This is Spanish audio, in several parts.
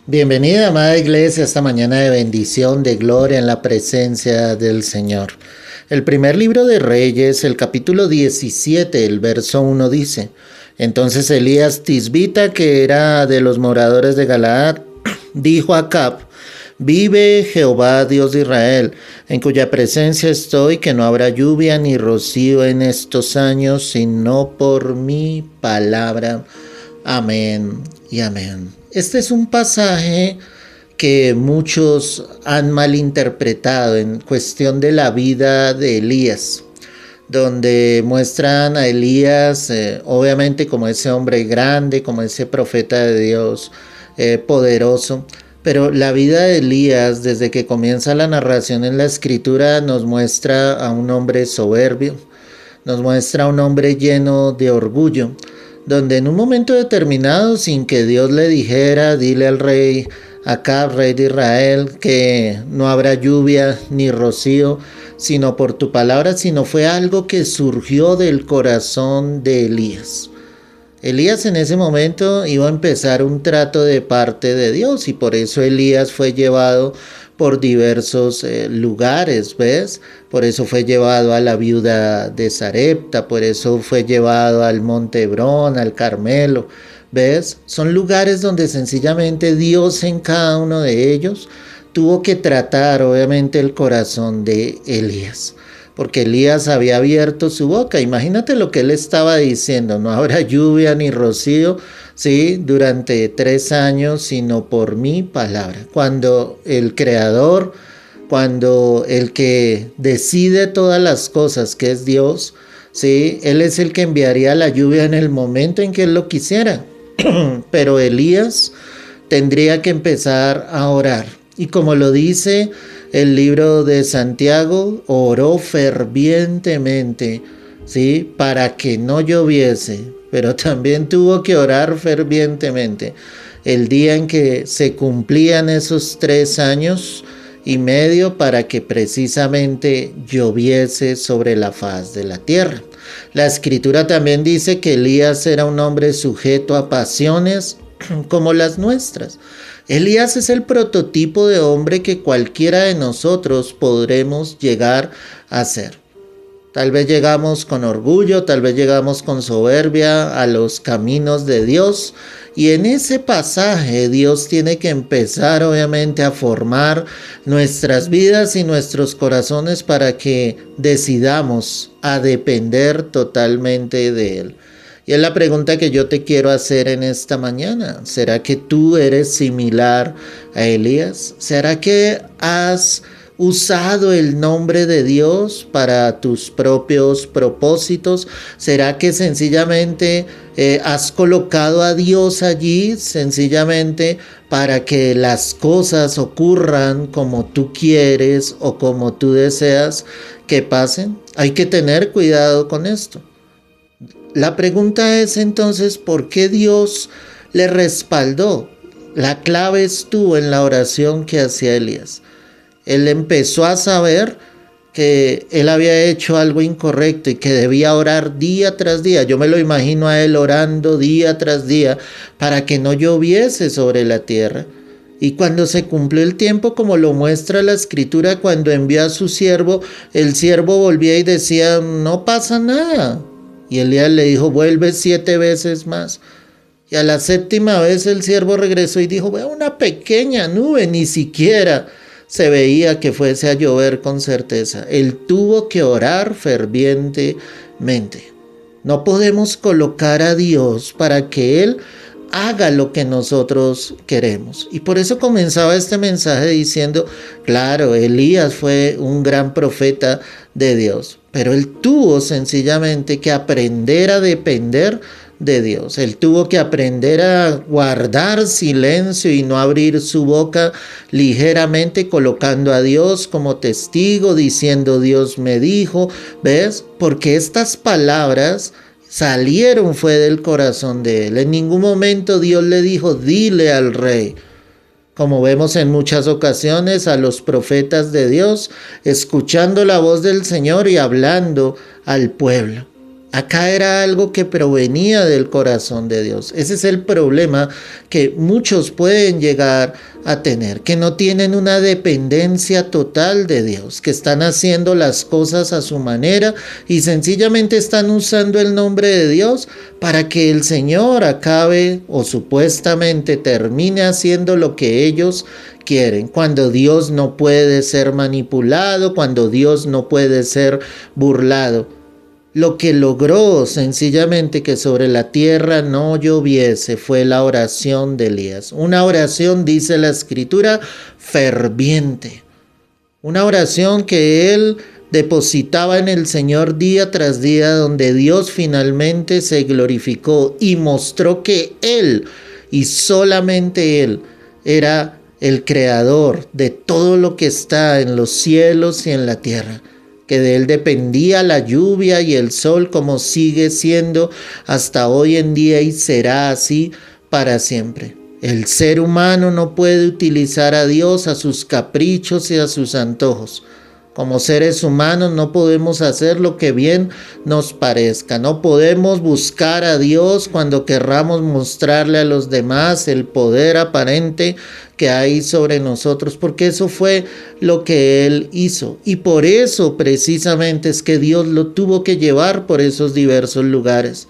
Bienvenida, amada iglesia, a esta mañana de bendición, de gloria en la presencia del Señor. El primer libro de Reyes, el capítulo 17, el verso 1 dice: Entonces Elías Tisbita, que era de los moradores de Galaad, dijo a Acab: Vive Jehová, Dios de Israel, en cuya presencia estoy, que no habrá lluvia ni rocío en estos años, sino por mi palabra. Amén y amén. Este es un pasaje que muchos han malinterpretado en cuestión de la vida de Elías, donde muestran a Elías obviamente como ese hombre grande, como ese profeta de Dios poderoso. Pero la vida de Elías, desde que comienza la narración en la escritura, nos muestra a un hombre soberbio, nos muestra a un hombre lleno de orgullo, donde en un momento determinado, sin que Dios le dijera: dile al rey Acab, rey de Israel, que no habrá lluvia ni rocío, sino por tu palabra, sino fue algo que surgió del corazón de Elías. Elías en ese momento iba a empezar un trato de parte de Dios, y por eso Elías fue llevado por diversos lugares, ¿ves? Por eso fue llevado a la viuda de Sarepta, por eso fue llevado al Monte Hebrón, al Carmelo, ¿ves? Son lugares donde sencillamente Dios en cada uno de ellos tuvo que tratar obviamente el corazón de Elías, porque Elías había abierto su boca. Imagínate lo que él estaba diciendo: no habrá lluvia ni rocío, ¿sí?, durante 3 años, sino por mi palabra. Cuando el Creador, cuando el que decide todas las cosas, que es Dios, ¿sí?, Él es el que enviaría la lluvia en el momento en que Él lo quisiera. Pero Elías tendría que empezar a orar. Y como lo dice el libro de Santiago, oró fervientemente, ¿sí?, para que no lloviese, pero también tuvo que orar fervientemente el día en que se cumplían esos 3 años y medio para que precisamente lloviese sobre la faz de la tierra. La escritura también dice que Elías era un hombre sujeto a pasiones como las nuestras. Elías es el prototipo de hombre que cualquiera de nosotros podremos llegar a ser. Tal vez llegamos con orgullo, tal vez llegamos con soberbia a los caminos de Dios, y en ese pasaje Dios tiene que empezar obviamente a formar nuestras vidas y nuestros corazones para que decidamos a depender totalmente de Él. Y es la pregunta que yo te quiero hacer en esta mañana: ¿será que tú eres similar a Elías? ¿Será que has usado el nombre de Dios para tus propios propósitos? ¿Será que sencillamente has colocado a Dios allí sencillamente para que las cosas ocurran como tú quieres o como tú deseas que pasen? Hay que tener cuidado con esto. La pregunta es entonces, ¿por qué Dios le respaldó? La clave estuvo en la oración que hacía Elías. Él empezó a saber que él había hecho algo incorrecto y que debía orar día tras día. Yo me lo imagino a él orando día tras día para que no lloviese sobre la tierra. Y cuando se cumplió el tiempo, como lo muestra la escritura, cuando envió a su siervo, el siervo volvía y decía: no pasa nada. Y Elías le dijo: vuelve 7 veces más. Y a la 7ª vez el siervo regresó y dijo: veo una pequeña nube, ni siquiera se veía que fuese a llover con certeza. Él tuvo que orar fervientemente. No podemos colocar a Dios para que Él haga lo que nosotros queremos. Y por eso comenzaba este mensaje diciendo: claro, Elías fue un gran profeta de Dios, pero él tuvo sencillamente que aprender a depender de Dios. Él tuvo que aprender a guardar silencio y no abrir su boca ligeramente, colocando a Dios como testigo, diciendo: Dios me dijo, ¿ves? Porque estas palabras salieron fue del corazón de él. En ningún momento Dios le dijo: dile al rey. Como vemos en muchas ocasiones a los profetas de Dios escuchando la voz del Señor y hablando al pueblo. Acá era algo que provenía del corazón de Dios. Ese es el problema que muchos pueden llegar a tener, que no tienen una dependencia total de Dios, que están haciendo las cosas a su manera y sencillamente están usando el nombre de Dios para que el Señor acabe o supuestamente termine haciendo lo que ellos quieren, cuando Dios no puede ser manipulado, cuando Dios no puede ser burlado. Lo que logró sencillamente que sobre la tierra no lloviese fue la oración de Elías. Una oración, dice la Escritura, ferviente. Una oración que él depositaba en el Señor día tras día, donde Dios finalmente se glorificó y mostró que Él y solamente Él era el creador de todo lo que está en los cielos y en la tierra, que de Él dependía la lluvia y el sol, como sigue siendo hasta hoy en día y será así para siempre. El ser humano no puede utilizar a Dios a sus caprichos y a sus antojos. Como seres humanos no podemos hacer lo que bien nos parezca. No podemos buscar a Dios cuando querramos mostrarle a los demás el poder aparente que hay sobre nosotros, porque eso fue lo que Él hizo. Y por eso precisamente es que Dios lo tuvo que llevar por esos diversos lugares.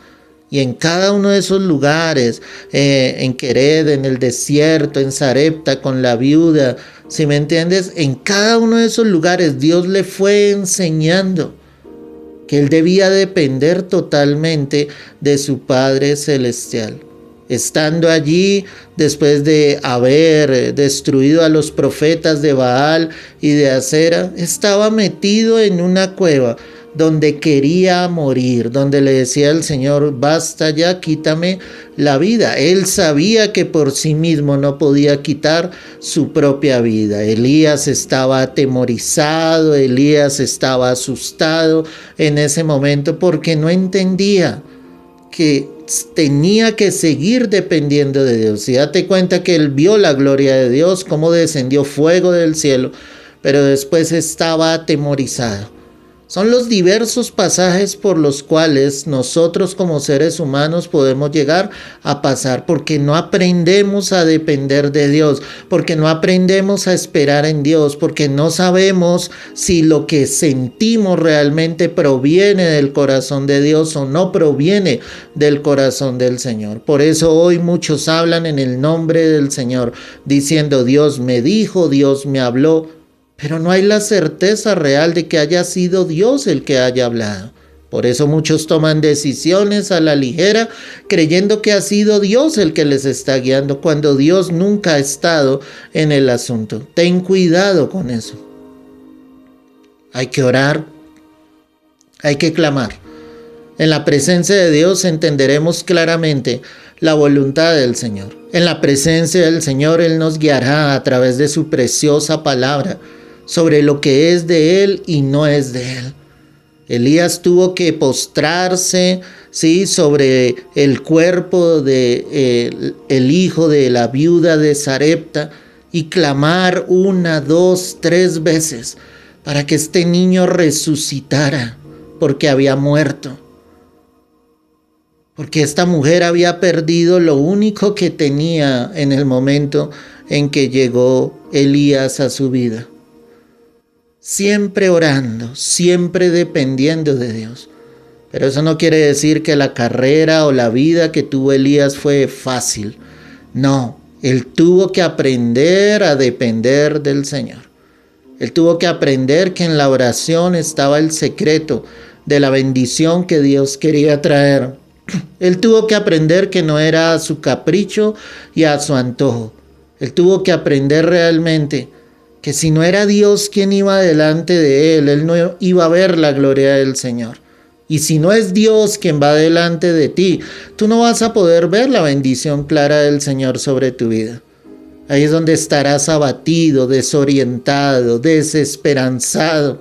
Y en cada uno de esos lugares, en Quered, en el desierto, en Sarepta, con la viuda, si me entiendes, en cada uno de esos lugares Dios le fue enseñando que él debía depender totalmente de su Padre Celestial. Estando allí, después de haber destruido a los profetas de Baal y de Acera, estaba metido en una cueva donde quería morir, donde le decía al Señor, basta ya, quítame la vida. Él sabía que por sí mismo no podía quitar su propia vida. Elías estaba atemorizado, Elías estaba asustado en ese momento porque no entendía que tenía que seguir dependiendo de Dios. Y date cuenta que él vio la gloria de Dios, cómo descendió fuego del cielo, pero después estaba atemorizado. Son los diversos pasajes por los cuales nosotros como seres humanos podemos llegar a pasar, porque no aprendemos a depender de Dios, porque no aprendemos a esperar en Dios, porque no sabemos si lo que sentimos realmente proviene del corazón de Dios o no proviene del corazón del Señor. Por eso hoy muchos hablan en el nombre del Señor, diciendo Dios me dijo, Dios me habló, pero no hay la certeza real de que haya sido Dios el que haya hablado. Por eso muchos toman decisiones a la ligera, creyendo que ha sido Dios el que les está guiando, cuando Dios nunca ha estado en el asunto. Ten cuidado con eso. Hay que orar, hay que clamar. En la presencia de Dios entenderemos claramente la voluntad del Señor. En la presencia del Señor Él nos guiará a través de su preciosa palabra sobre lo que es de Él y no es de Él. Elías tuvo que postrarse, ¿sí?, sobre el cuerpo de el hijo de la viuda de Sarepta y clamar 1, 2, 3 veces para que este niño resucitara, porque había muerto. Porque esta mujer había perdido lo único que tenía en el momento en que llegó Elías a su vida. Siempre orando, siempre dependiendo de Dios. Pero eso no quiere decir que la carrera o la vida que tuvo Elías fue fácil. No, él tuvo que aprender a depender del Señor. Él tuvo que aprender que en la oración estaba el secreto de la bendición que Dios quería traer. Él tuvo que aprender que no era a su capricho y a su antojo. Él tuvo que aprender realmente que si no era Dios quien iba delante de él no iba a ver la gloria del Señor. Y si no es Dios quien va delante de ti, tú no vas a poder ver la bendición clara del Señor sobre tu vida. Ahí es donde estarás abatido, desorientado, desesperanzado.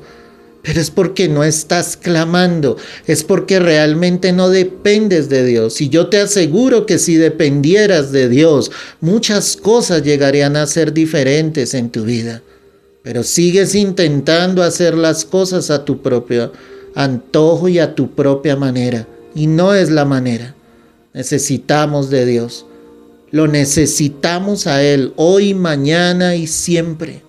Pero es porque no estás clamando, es porque realmente no dependes de Dios. Y yo te aseguro que si dependieras de Dios, muchas cosas llegarían a ser diferentes en tu vida. Pero sigues intentando hacer las cosas a tu propio antojo y a tu propia manera. y no es la manera. Necesitamos de Dios. Lo necesitamos a Él hoy, mañana y siempre.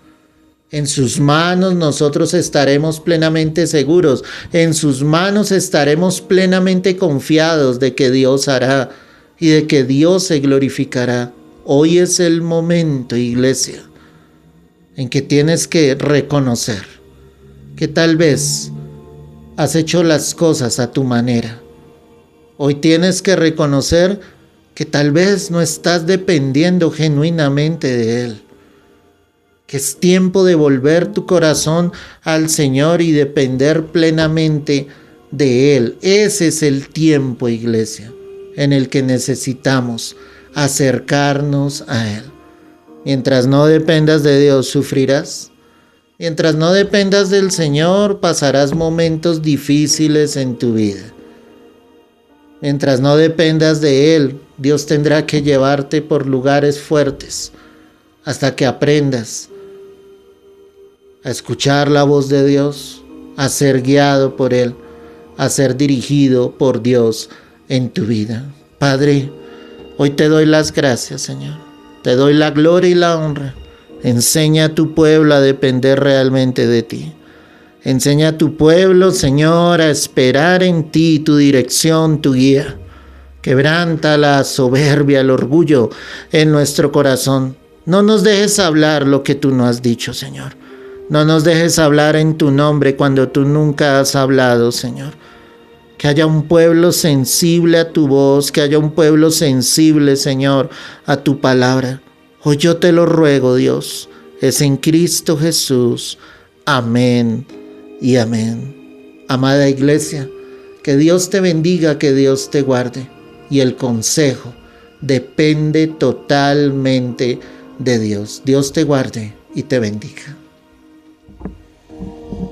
En sus manos nosotros estaremos plenamente seguros. En sus manos estaremos plenamente confiados de que Dios hará y de que Dios se glorificará. Hoy es el momento, iglesia, en que tienes que reconocer que tal vez has hecho las cosas a tu manera. Hoy tienes que reconocer que tal vez no estás dependiendo genuinamente de Él. Que es tiempo de volver tu corazón al Señor y depender plenamente de Él. Ese es el tiempo, iglesia, en el que necesitamos acercarnos a Él. Mientras no dependas de Dios, sufrirás. Mientras no dependas del Señor, pasarás momentos difíciles en tu vida. Mientras no dependas de Él, Dios tendrá que llevarte por lugares fuertes hasta que aprendas a escuchar la voz de Dios, a ser guiado por Él, a ser dirigido por Dios en tu vida. Padre, hoy te doy las gracias, Señor. Te doy la gloria y la honra. Enseña a tu pueblo a depender realmente de ti. Enseña a tu pueblo, Señor, a esperar en ti, tu dirección, tu guía. Quebranta la soberbia, el orgullo en nuestro corazón. No nos dejes hablar lo que tú no has dicho, Señor. No nos dejes hablar en tu nombre cuando tú nunca has hablado, Señor. Que haya un pueblo sensible a tu voz, que haya un pueblo sensible, Señor, a tu palabra. Hoy yo te lo ruego, Dios. Es en Cristo Jesús. Amén y amén. Amada iglesia, que Dios te bendiga, que Dios te guarde. Y el consejo depende totalmente de Dios. Dios te guarde y te bendiga.